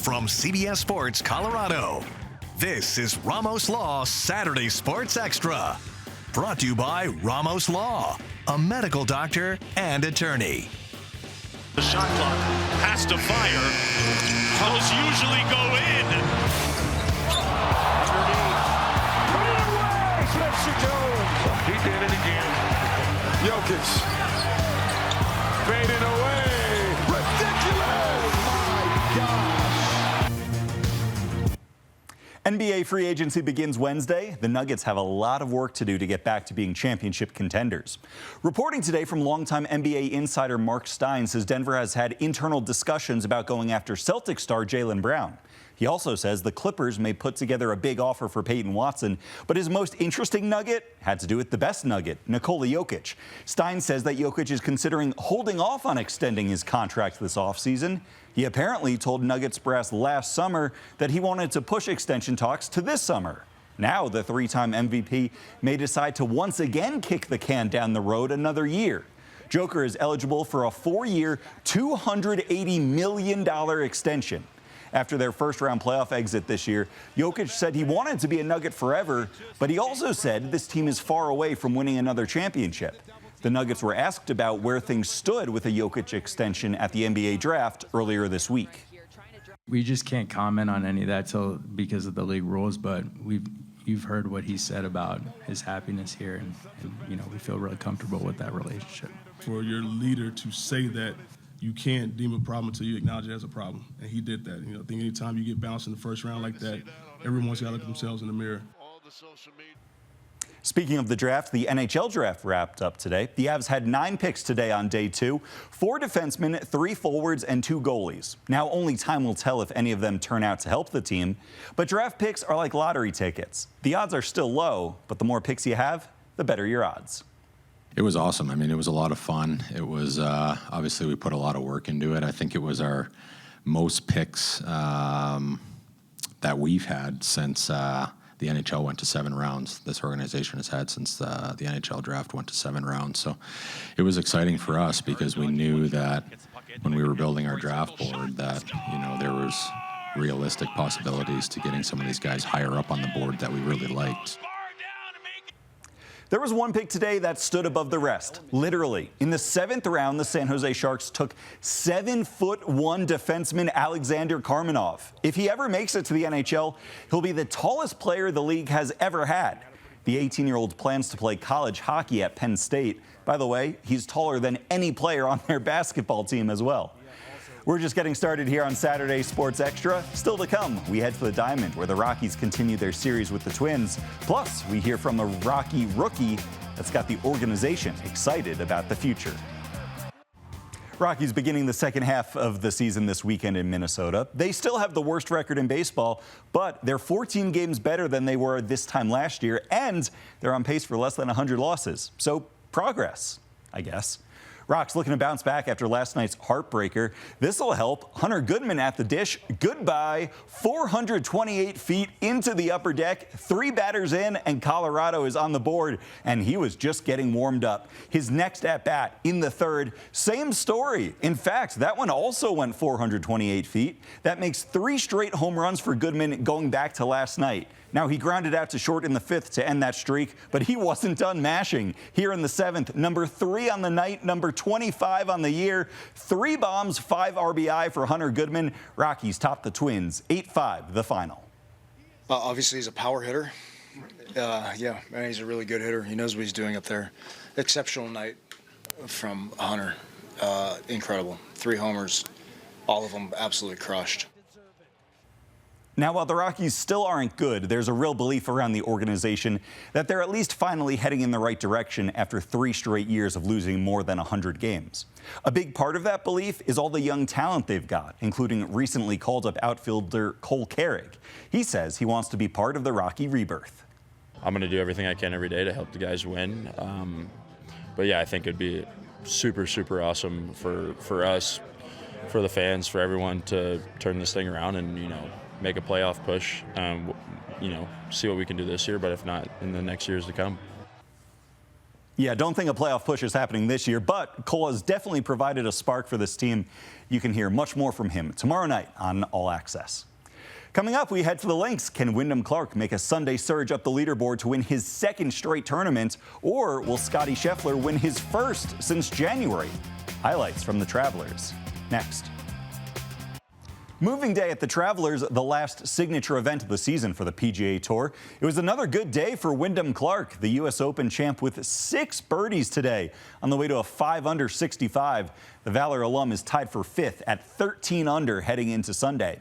From CBS Sports Colorado, this is Ramos Law Saturday Sports Extra. Brought to you by Ramos Law, a medical doctor and attorney. The shot clock has to fire. Those usually go in. Underneath. Put it away. Spencer Jones. He did it again. Jokic. Fading away. Ridiculous. My gosh. NBA free agency begins Wednesday. The Nuggets have a lot of work to do to get back to being championship contenders. Reporting today from longtime NBA insider Mark Stein says Denver has had internal discussions about going after Celtics star Jaylen Brown. He also says the Clippers may put together a big offer for Peyton Watson, but his most interesting nugget had to do with the best nugget, Nikola Jokic. Stein says that Jokic is considering holding off on extending his contract this offseason. He apparently told Nuggets brass last summer that he wanted to push extension talks to this summer. Now the three-time MVP may decide to once again kick the can down the road another year. Joker is eligible for a 4-year, $280 million extension. After their first-round playoff exit this year, Jokic said he wanted to be a Nugget forever, but he also said this team is far away from winning another championship. The Nuggets were asked about where things stood with a Jokic extension at the NBA Draft earlier this week. We just can't comment on any of that because of the league rules, but you've heard what he said about his happiness here, and we feel really comfortable with that relationship. For your leader to say that you can't deem a problem until you acknowledge it as a problem, and he did that. I think anytime you get bounced in the first round like that, everyone's got to look at themselves in the mirror. Speaking of the draft, the NHL Draft wrapped up today. The Avs had 9 picks today on day 2, 4 defensemen, 3 forwards, and 2 goalies. Now, only time will tell if any of them turn out to help the team, but draft picks are like lottery tickets. The odds are still low, but the more picks you have, the better your odds. It was awesome. I mean, it was a lot of fun. It was, obviously, we put a lot of work into it. I think it was our most picks that we've had since the NHL went to 7 rounds. This organization has had since the NHL Draft went to 7 rounds. So it was exciting for us because we knew that when we were building our draft board that, there was realistic possibilities to getting some of these guys higher up on the board that we really liked. There was one pick today that stood above the rest. Literally, in the 7th round, the San Jose Sharks took 7'1" defenseman Alexander Karmenov. If he ever makes it to the NHL, he'll be the tallest player the league has ever had. The 18-year-old plans to play college hockey at Penn State. By the way, he's taller than any player on their basketball team as well. We're just getting started here on Saturday Sports Extra. Still to come, we head to the Diamond, where the Rockies continue their series with the Twins. Plus, we hear from a Rocky rookie that's got the organization excited about the future. Rockies beginning the second half of the season this weekend in Minnesota. They still have the worst record in baseball, but they're 14 games better than they were this time last year, and they're on pace for less than 100 losses. So, progress, I guess. Rocks looking to bounce back after last night's heartbreaker. This will help. Hunter Goodman at the dish. Goodbye. 428 feet into the upper deck. 3 batters in, and Colorado is on the board. And he was just getting warmed up. His next at-bat in the 3rd. Same story. In fact, that one also went 428 feet. That makes 3 straight home runs for Goodman going back to last night. Now, he grounded out to short in the 5th to end that streak, but he wasn't done mashing. Here in the 7th, number 3 on the night, number 25 on the year. 3 bombs, 5 RBI for Hunter Goodman. Rockies top the Twins, 8-5, the final. Obviously, he's a power hitter. He's a really good hitter. He knows what he's doing up there. Exceptional night from Hunter. Incredible. 3 homers, all of them absolutely crushed. Now, while the Rockies still aren't good, there's a real belief around the organization that they're at least finally heading in the right direction after 3 straight years of losing more than 100 games. A big part of that belief is all the young talent they've got, including recently called-up outfielder Cole Carrick. He says he wants to be part of the Rocky rebirth. I'm going to do everything I can every day to help the guys win. I think it'd be super, super awesome for us, for the fans, for everyone to turn this thing around and, make a playoff push, see what we can do this year, but if not, in the next years to come. Yeah, don't think a playoff push is happening this year, but Cole has definitely provided a spark for this team. You can hear much more from him tomorrow night on All Access. Coming up, we head to the links. Can Wyndham Clark make a Sunday surge up the leaderboard to win his second straight tournament? Or will Scottie Scheffler win his first since January? Highlights from the Travelers. Next. Moving day at the Travelers, the last signature event of the season for the PGA Tour. It was another good day for Wyndham Clark, the U.S. Open champ, with 6 birdies today on the way to a 5-under 65. The Valor alum is tied for 5th at 13 under heading into Sunday.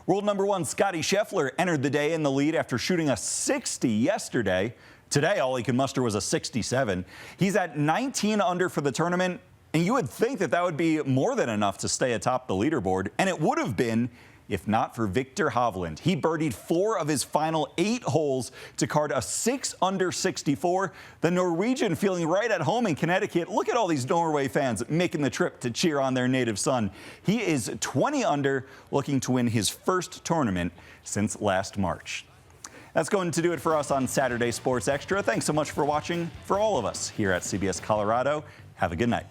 World number 1 Scottie Scheffler entered the day in the lead after shooting a 60 yesterday. Today, all he could muster was a 67. He's at 19 under for the tournament. And you would think that would be more than enough to stay atop the leaderboard, and it would have been if not for Viktor Hovland. He birdied 4 of his final 8 holes to card a 6-under 64. The Norwegian feeling right at home in Connecticut. Look at all these Norway fans making the trip to cheer on their native son. He is 20 under, looking to win his first tournament since last March. That's going to do it for us on Saturday Sports Extra. Thanks so much for watching. For all of us here at CBS Colorado, have a good night.